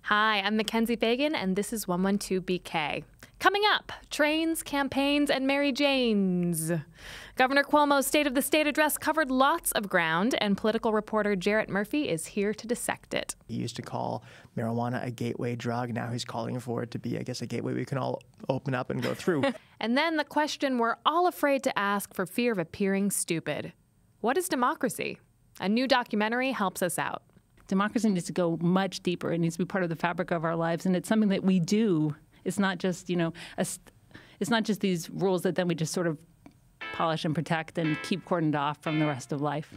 Hi, I'm MacKenzie Fegan, and this is 112BK. Coming up, trains, campaigns, and Mary Janes. Governor Cuomo's State of the State address covered lots of ground, and political reporter Jarrett Murphy is here to dissect it. He used to call marijuana a gateway drug. Now he's calling for it to be, I guess, a gateway we can all open up and go through. And then the question we're all afraid to ask for fear of appearing stupid. What is democracy? A new documentary helps us out. Democracy needs to go much deeper. It needs to be part of the fabric of our lives, and it's something that we do. It's not just, it's not just these rules that then we just sort of polish and protect and keep cordoned off from the rest of life.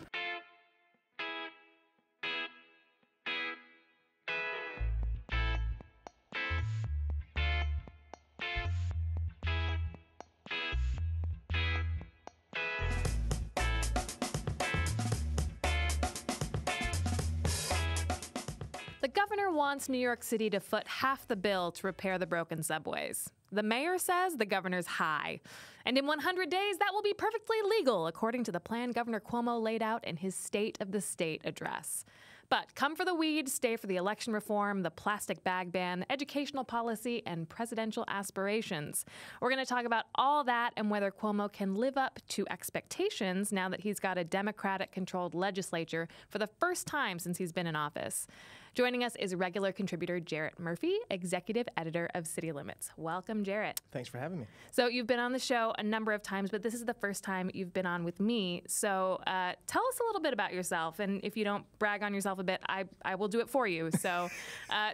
The governor wants New York City to foot half the bill to repair the broken subways. The mayor says the governor's high. And in 100 days, that will be perfectly legal, according to the plan Governor Cuomo laid out in his State of the State address. But come for the weed, stay for the election reform, the plastic bag ban, educational policy, and presidential aspirations. We're going to talk about all that and whether Cuomo can live up to expectations now that he's got a Democratic-controlled legislature for the first time since he's been in office. Joining us is regular contributor Jarrett Murphy, executive editor of City Limits. Welcome, Jarrett. Thanks for having me. So you've been on the show a number of times, but this is the first time you've been on with me. So tell us a little bit about yourself. And if you don't brag on yourself a bit, I will do it for you. So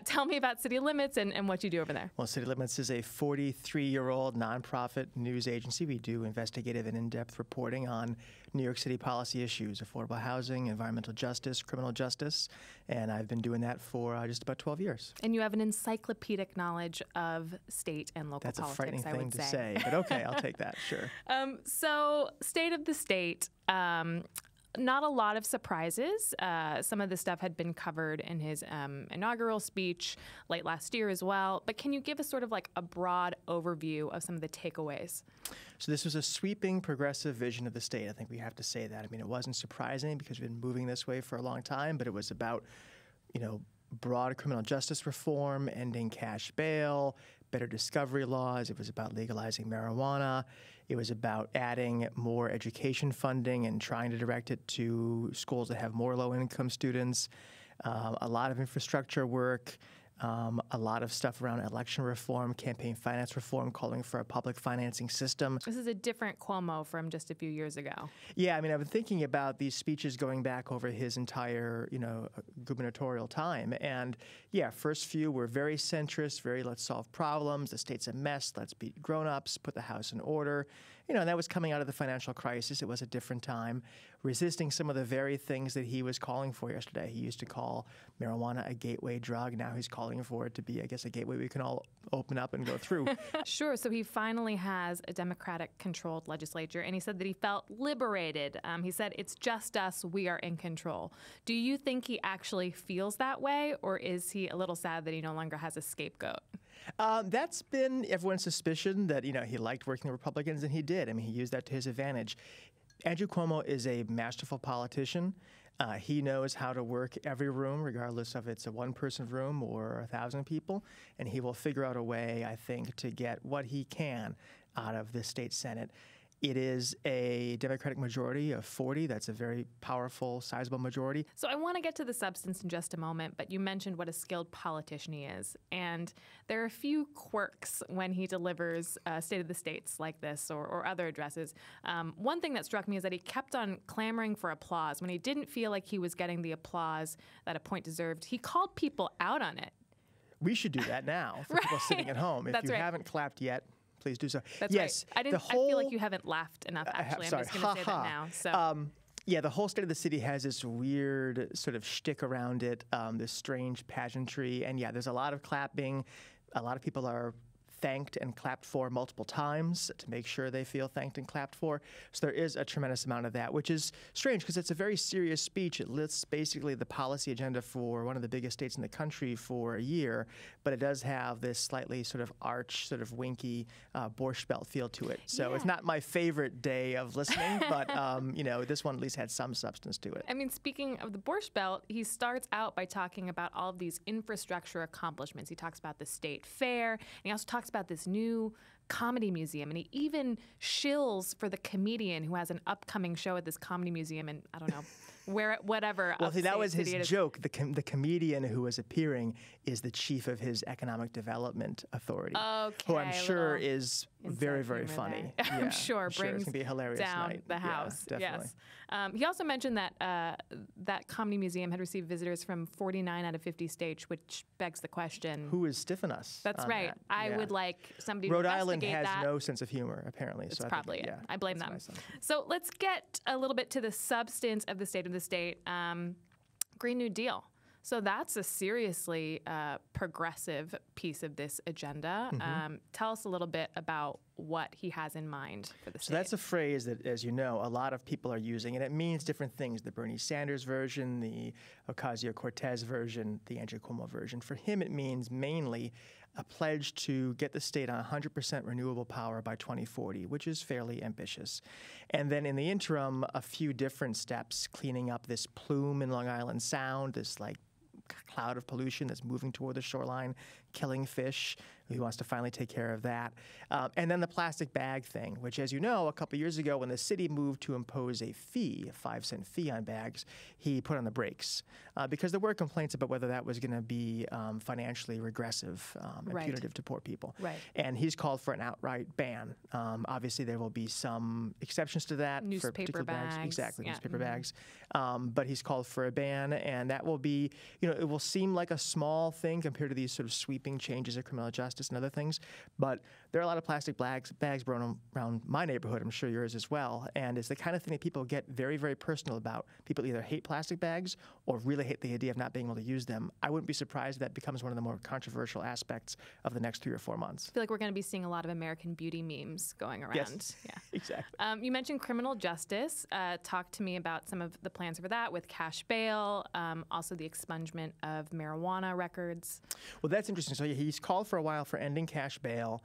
tell me about City Limits and what you do over there. Well, City Limits is a 43-year-old nonprofit news agency. We do investigative and in-depth reporting on New York City policy issues, affordable housing, environmental justice, criminal justice, and I've been doing that for just about 12 years. And you have an encyclopedic knowledge of state and local politics, a frightening I would thing to say, but okay, I'll take that, sure. So, State of the State, not a lot of surprises. Some of this stuff had been covered in his inaugural speech late last year as well. But can you give us sort of like a broad overview of some of the takeaways? So this was a sweeping, progressive vision of the state. I think we have to say that. I mean, it wasn't surprising because we've been moving this way for a long time, but it was about, broad criminal justice reform, ending cash bail, better discovery laws. It was about legalizing marijuana. It was about adding more education funding and trying to direct it to schools that have more low-income students, a lot of infrastructure work, a lot of stuff around election reform, campaign finance reform, calling for a public financing system. This is a different Cuomo from just a few years ago. Yeah, I mean, I've been thinking about these speeches going back over his entire, gubernatorial time. And yeah, first few were very centrist, very let's solve problems. The state's a mess. Let's be grown-ups, put the house in order. And that was coming out of the financial crisis. It was a different time, resisting some of the very things that he was calling for yesterday. He used to call marijuana a gateway drug. Now he's calling for it to be, I guess, a gateway we can all open up and go through. Sure. So he finally has a Democratic-controlled legislature, and he said that he felt liberated. He said, it's just us. We are in control. Do you think he actually feels that way, or is he a little sad that he no longer has a scapegoat? That's been everyone's suspicion that, he liked working with Republicans, and he did. I mean, he used that to his advantage. Andrew Cuomo is a masterful politician. He knows how to work every room, regardless of it's a one-person room or 1,000 people, and he will figure out a way, I think, to get what he can out of the state Senate. It is a Democratic majority of 40. That's a very powerful, sizable majority. So I want to get to the substance in just a moment, but you mentioned what a skilled politician he is. And there are a few quirks when he delivers State of the States like this or other addresses. One thing that struck me is that he kept on clamoring for applause. When he didn't feel like he was getting the applause that a point deserved, he called people out on it. We should do that now for people sitting at home. If you haven't clapped yet, please do so. That's yes, right. I feel like you haven't laughed enough, actually. Sorry. I'm just going to say that now. So. Yeah, the whole State of the City has this weird sort of shtick around it, this strange pageantry. And yeah, there's a lot of clapping. A lot of people are thanked and clapped for multiple times to make sure they feel thanked and clapped for. So there is a tremendous amount of that, which is strange because it's a very serious speech. It lists basically the policy agenda for one of the biggest states in the country for a year, but it does have this slightly sort of arch, sort of winky Borscht Belt feel to it. So it's not my favorite day of listening, but this one at least had some substance to it. I mean, speaking of the Borscht Belt, he starts out by talking about all of these infrastructure accomplishments. He talks about the state fair, and he also talks about this new comedy museum, and he even shills for the comedian who has an upcoming show at this comedy museum in, I don't know, whatever. Well, see, that was his joke. The comedian who was appearing is the chief of his economic development authority, who I'm sure is very, very funny. I'm sure it's brings gonna be a hilarious down night. the house. Yeah, definitely. Yes. He also mentioned that that comedy museum had received visitors from 49 out of 50 states, which begs the question: who is stiffing us? That's right. That? I would like somebody Rhode to Island investigate has that. no sense of humor, apparently. That's so probably I think, it. I blame them. nice. So let's get a little bit to the substance of the state of the state. Green New Deal. So that's a seriously progressive piece of this agenda. Tell us a little bit about what he has in mind for the state. So that's a phrase that, as you know, a lot of people are using, and it means different things. The Bernie Sanders version, the Ocasio-Cortez version, the Andrew Cuomo version. For him, it means mainly a pledge to get the state on 100% renewable power by 2040, which is fairly ambitious. And then in the interim, a few different steps, cleaning up this plume in Long Island Sound, this like cloud of pollution that's moving toward the shoreline, killing fish. He wants to finally take care of that. And then the plastic bag thing, which, as you know, a couple years ago when the city moved to impose a fee, a 5-cent fee on bags, he put on the brakes because there were complaints about whether that was going to be financially regressive and punitive to poor people. Right. And he's called for an outright ban. Obviously, there will be some exceptions to that. Newspaper for particular bags. Exactly, yeah. newspaper bags. But he's called for a ban, and that will be, it will seem like a small thing compared to these sort of sweeping changes of criminal justice and other things. But there are a lot of plastic bags around my neighborhood, I'm sure yours as well. And it's the kind of thing that people get very, very personal about. People either hate plastic bags or really hate the idea of not being able to use them. I wouldn't be surprised if that becomes one of the more controversial aspects of the next 3 or 4 months. I feel like we're going to be seeing a lot of American Beauty memes going around. Yes, yeah. Exactly. You mentioned criminal justice. Talk to me about some of the plans for that with cash bail, also the expungement of marijuana records. Well, that's interesting. So he's called for a while for ending cash bail,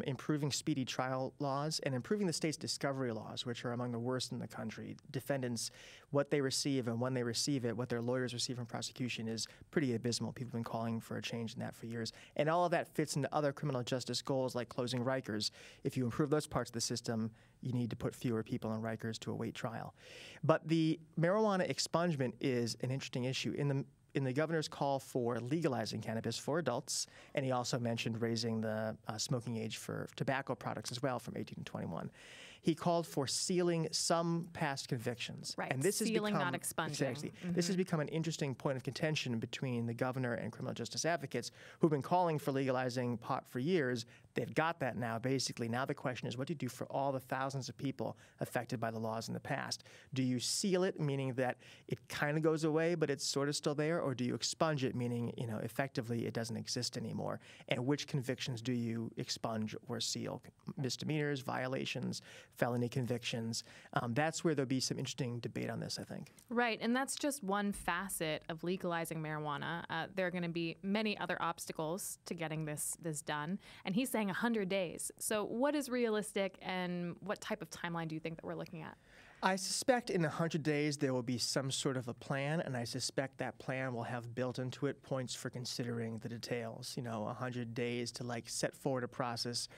improving speedy trial laws, and improving the state's discovery laws, which are among the worst in the country. Defendants, what they receive and when they receive it, what their lawyers receive from prosecution is pretty abysmal. People have been calling for a change in that for years. And all of that fits into other criminal justice goals like closing Rikers. If you improve those parts of the system, you need to put fewer people in Rikers to await trial. But the marijuana expungement is an interesting issue. In the governor's call for legalizing cannabis for adults, and he also mentioned raising the smoking age for tobacco products as well from 18 to 21. He called for sealing some past convictions. Right, and this sealing, has become, not expunging. Exactly. This has become an interesting point of contention between the governor and criminal justice advocates who've been calling for legalizing pot for years. They've got that now, basically. Now the question is, what do you do for all the thousands of people affected by the laws in the past? Do you seal it, meaning that it kind of goes away, but it's sort of still there? Or do you expunge it, meaning, effectively it doesn't exist anymore? And which convictions do you expunge or seal? Misdemeanors, violations, felony convictions. That's where there'll be some interesting debate on this, I think. Right, and that's just one facet of legalizing marijuana. There are going to be many other obstacles to getting this done. And he's saying 100 days. So what is realistic, and what type of timeline do you think that we're looking at? I suspect in 100 days there will be some sort of a plan, and I suspect that plan will have built into it points for considering the details. 100 days to set forward a process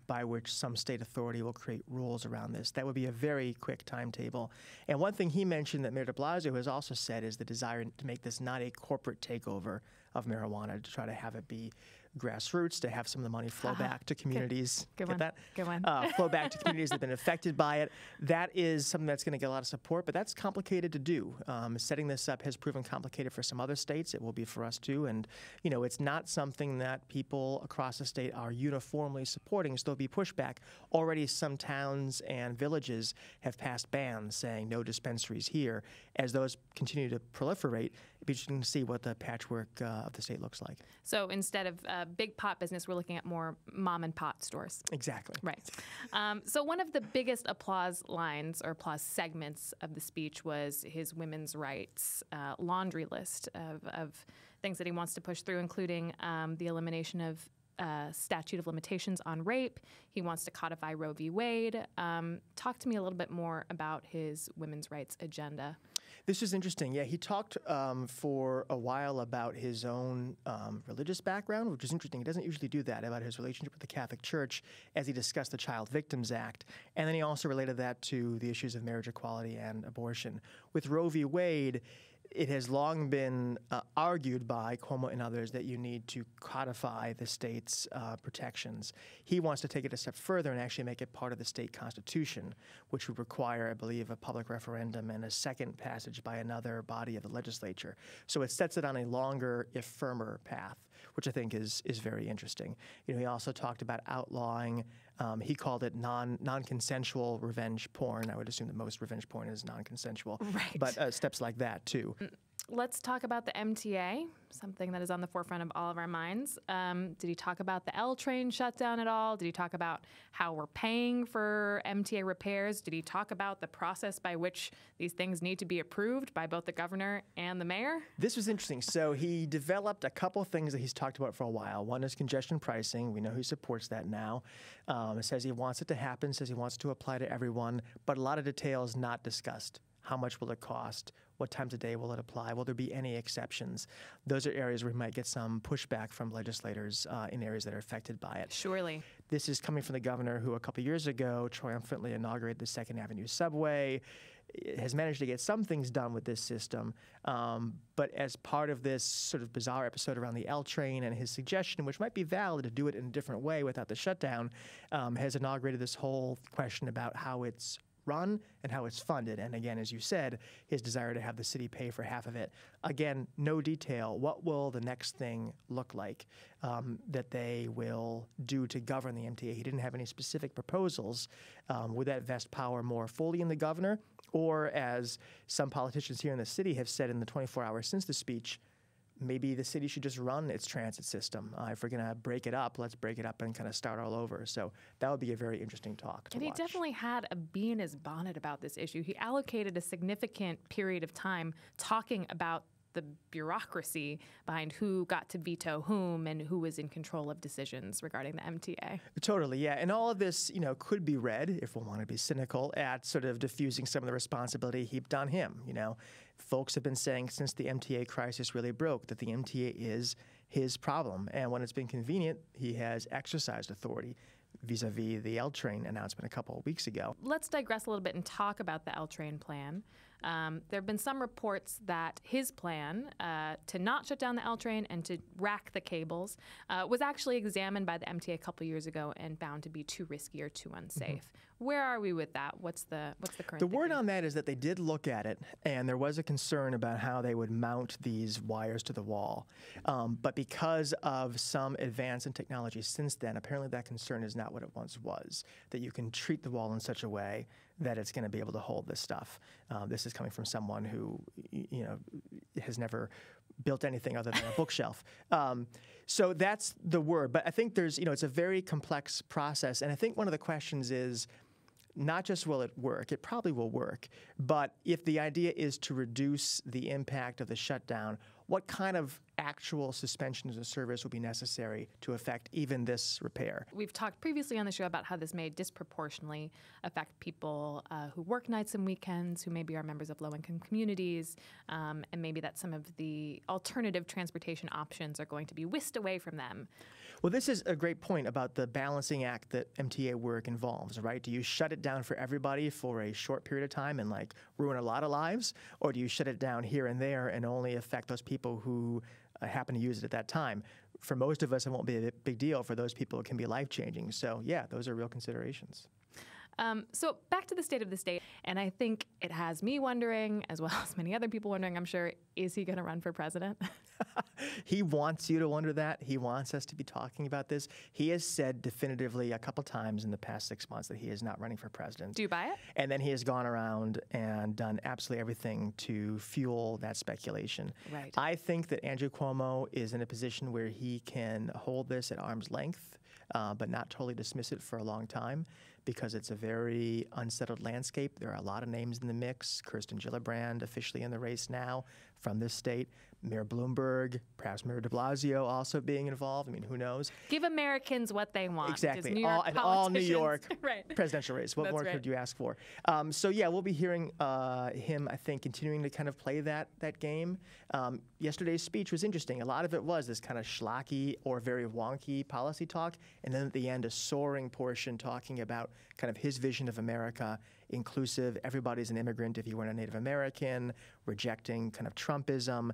by which some state authority will create rules around this. That would be a very quick timetable. And one thing he mentioned that Mayor de Blasio has also said is the desire to make this not a corporate takeover of marijuana, to try to have it be grassroots, to have some of the money flow back to communities. Good Get one. that? Good one. Flow back to communities that have been affected by it. That is something that's going to get a lot of support, but that's complicated to do. Setting this up has proven complicated for some other states. It will be for us too. And, it's not something that people across the state are uniformly supporting, so there'll be pushback. Already some towns and villages have passed bans saying no dispensaries here. As those continue to proliferate, it'd be interesting to see what the patchwork of the state looks like. So instead of big pot business, we're looking at more mom and pop stores. Exactly. Right. So one of the biggest applause lines or applause segments of the speech was his women's rights laundry list of things that he wants to push through, including the elimination of statute of limitations on rape. He wants to codify Roe v. Wade. Talk to me a little bit more about his women's rights agenda. This is interesting. Yeah, he talked for a while about his own religious background, which is interesting. He doesn't usually do that, about his relationship with the Catholic Church as he discussed the Child Victims Act. And then he also related that to the issues of marriage equality and abortion. With Roe v. Wade, it has long been argued by Cuomo and others that you need to codify the state's protections. He wants to take it a step further and actually make it part of the state constitution, which would require, I believe, a public referendum and a second passage by another body of the legislature. So it sets it on a longer, if firmer, path, which I think is very interesting. You know, he also talked about outlawing. He called it non-consensual revenge porn. I would assume that most revenge porn is non-consensual. Right. But steps like that, too. Let's talk about the MTA, something that is on the forefront of all of our minds. Did he talk about the L train shutdown at all? Did he talk about how we're paying for MTA repairs? Did he talk about the process by which these things need to be approved by both the governor and the mayor? This was interesting. So he developed a couple things that he's talked about for a while. One is congestion pricing. We know he supports that now. Says he wants it to happen, says he wants it to apply to everyone, but a lot of details not discussed. How much will it cost? What times a day will it apply? Will there be any exceptions? Those are areas where we might get some pushback from legislators in areas that are affected by it. Surely. This is coming from the governor who a couple years ago triumphantly inaugurated the 2nd Avenue subway, has managed to get some things done with this system. But as part of this sort of bizarre episode around the L train and his suggestion, which might be valid to do it in a different way without the shutdown, has inaugurated this whole question about how it's run and how it's funded. And again, as you said, his desire to have the city pay for half of it. Again, no detail. What will the next thing look like that they will do to govern the MTA? He didn't have any specific proposals. Would that vest power more fully in the governor? Or as some politicians here in the city have said in the 24 hours since the speech, maybe the city should just run its transit system. If we're going to break it up, let's break it up and kind of start all over. So that would be a very interesting talk to watch. And he definitely had a bee in his bonnet about this issue. He allocated a significant period of time talking about the bureaucracy behind who got to veto whom and who was in control of decisions regarding the MTA. Totally, yeah. And all of this, could be read, if we want to be cynical, at sort of diffusing some of the responsibility heaped on him. Folks have been saying since the MTA crisis really broke that the MTA is his problem. And when it's been convenient, he has exercised authority vis-a-vis the L train announcement a couple of weeks ago. Let's digress a little bit and talk about the L train plan. There have been some reports that his plan to not shut down the L train and to rack the cables was actually examined by the MTA a couple years ago and found to be too risky or too unsafe. Mm-hmm. Where are we with that? What's the current The word on that is that they did look at it, and there was a concern about how they would mount these wires to the wall. But because of some advance in technology since then, apparently that concern is not what it once was, that you can treat the wall in such a way that it's going to be able to hold this stuff. This is coming from someone who, has never built anything other than a bookshelf. So that's the word. But I think there's, it's a very complex process. And I think one of the questions is not just will it work, it probably will work, but if the idea is to reduce the impact of the shutdown, what kind of actual suspensions of service will be necessary to affect even this repair? We've talked previously on the show about how this may disproportionately affect people who work nights and weekends, who maybe are members of low-income communities, and maybe that some of the alternative transportation options are going to be whisked away from them. Well, this is a great point about the balancing act that MTA work involves, right? Do you shut it down for everybody for a short period of time and ruin a lot of lives? Or do you shut it down here and there and only affect those people who happen to use it at that time? For most of us, it won't be a big deal. For those people, it can be life-changing. So, yeah, those are real considerations. So back to the state of the state, and I think it has me wondering, as well as many other people wondering, I'm sure, is he going to run for president? He wants you to wonder that. He wants us to be talking about this. He has said definitively a couple times in the past 6 months that he is not running for president. Do you buy it? And then he has gone around and done absolutely everything to fuel that speculation. Right. I think that Andrew Cuomo is in a position where he can hold this at arm's length, but not totally dismiss it for a long time, because it's a very unsettled landscape. There are a lot of names in the mix. Kirsten Gillibrand officially in the race now from this state. Mayor Bloomberg, perhaps Mayor de Blasio also being involved. I mean, who knows? Give Americans what they want. Exactly. New York all New York right. presidential race. What more could you ask for? So, yeah, we'll be hearing him, I think, continuing to kind of play that game. Yesterday's speech was interesting. A lot of it was this kind of schlocky or very wonky policy talk, and then at the end, a soaring portion talking about kind of his vision of America, inclusive, everybody's an immigrant if you weren't a Native American, rejecting kind of Trumpism.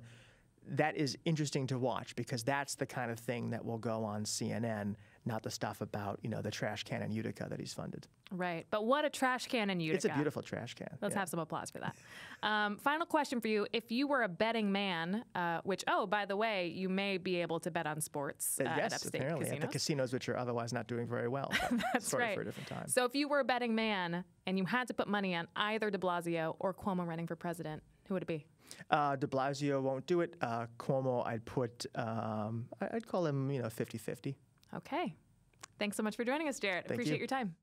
That is interesting to watch, because that's the kind of thing that will go on CNN, not the stuff about, the trash can in Utica that he's funded. Right. But what a trash can in Utica. It's a beautiful trash can. Let's have some applause for that. Final question for you. If you were a betting man, which, by the way, you may be able to bet on sports at upstate apparently, casinos. at the casinos, which are otherwise not doing very well. That's Story right. for a different time. So if you were a betting man and you had to put money on either de Blasio or Cuomo running for president, who would it be? De Blasio won't do it. Cuomo, I'd put, I'd call him, 50-50. Okay. Thanks so much for joining us, Jarrett. Appreciate your time.